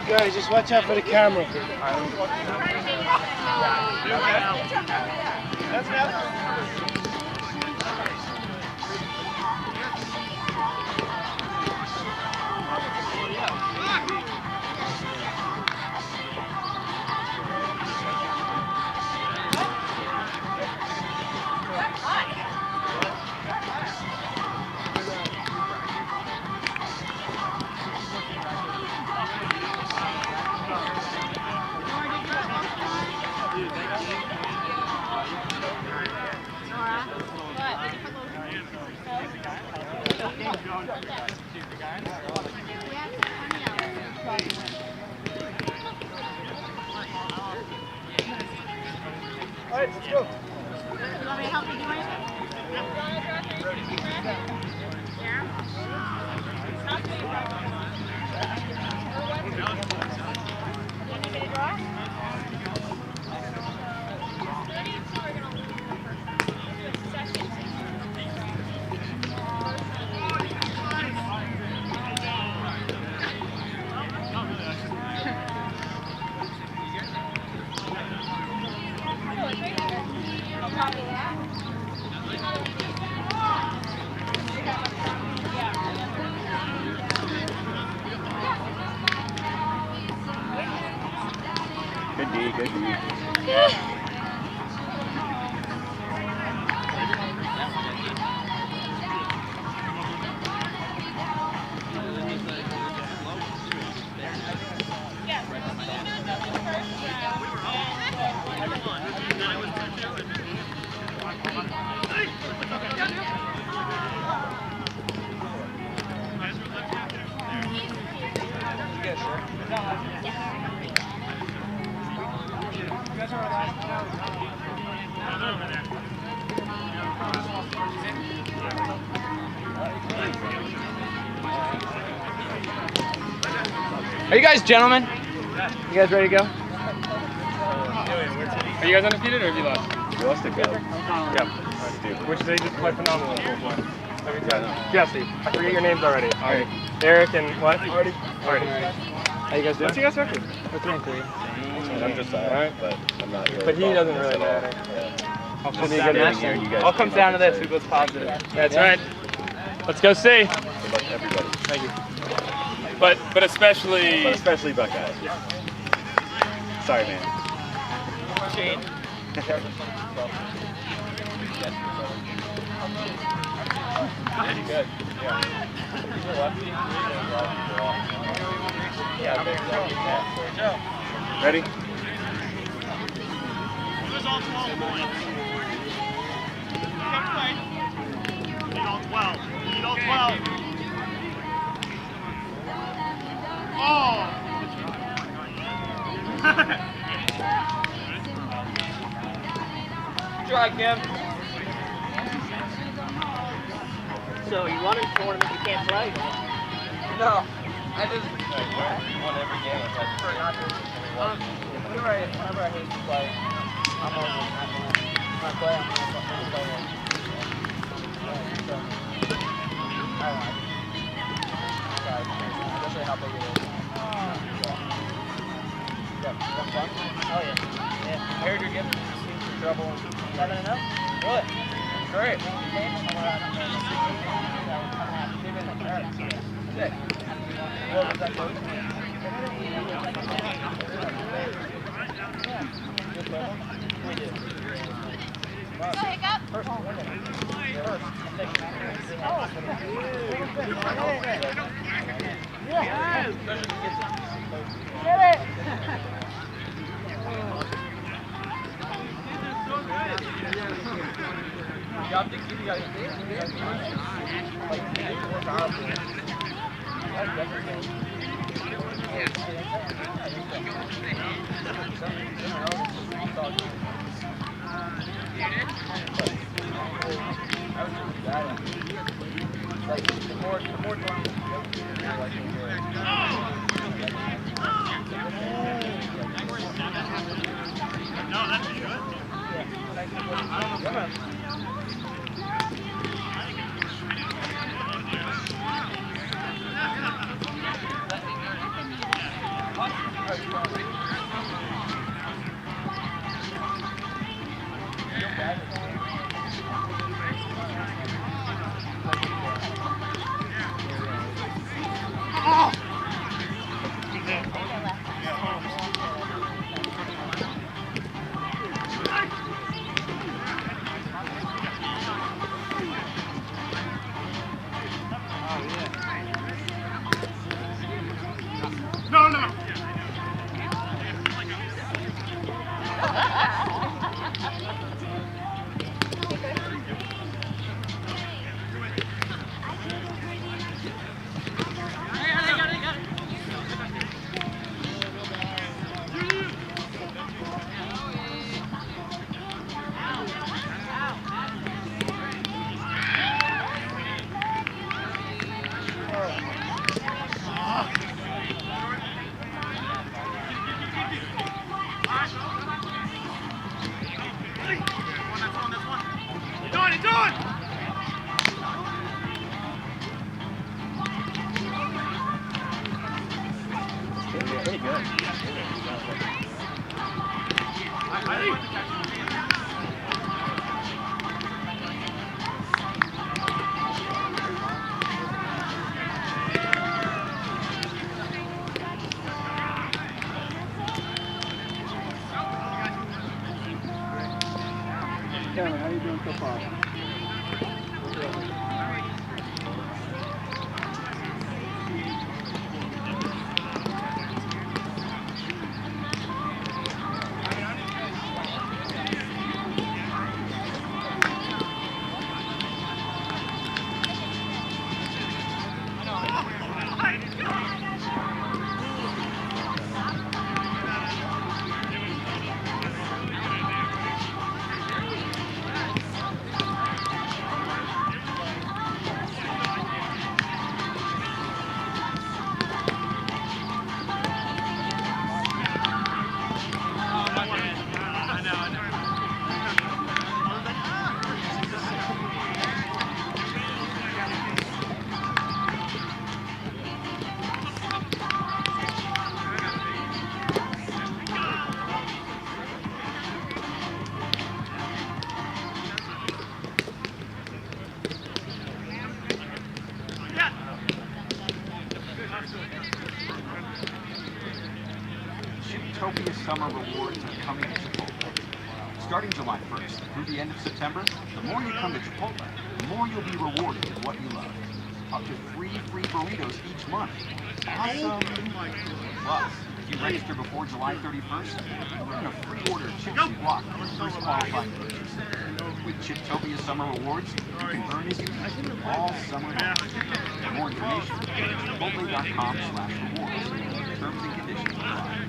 Guys, just watch out for the camera. All right, let's go. You want me to help you do anything? Good D, good D. Are you guys gentlemen? You guys ready to go? Are you guys undefeated or have you lost? You lost it, go. Yep. Which they just played phenomenal. Jesse, I forget your names already. Alright. Eric and what? Artie. How you guys doing? What's your guys' record? We're 3-3. I'm just alright, but I'm not really. But he doesn't really matter. I'll come down to this. All comes down to this. Who goes positive? That's right. Let's go see. Good luck to everybody. Thank you. But especially. But especially Buckeyes. Sorry, man. Shane. Pretty good. Yeah. Ready? Who's on 12 points? Lead on 12. Lead on 12. Oh! Try, Kim. So you run in tournament, you can't play? No. I just won every game. I prefer not to. Whenever I hate to play, I'm always happy. When I play, I'm going to play it. So, I don't know. Sorry. Especially how big it is. Yeah. Fun? Oh, yeah. I heard you're getting some trouble. 7-0? Really? Great. Sick. What was that coach? We did. First one. Yeah. Get it. No, that's good. Pretty good. Kevin, how you doing so far? Chiptopia Summer Rewards are coming to Chipotle. Starting July 1st through the end of September, the more you come to Chipotle, the more you'll be rewarded with what you love. Up to 3 free burritos each month. Awesome! Plus, if you register before July 31st, you'll earn a free order of chips and guac for your first qualifying purchase. With Chiptopia Summer Rewards, you can earn as you eat all summer long. For more information, visit chipotle.com/rewards. Terms and conditions apply.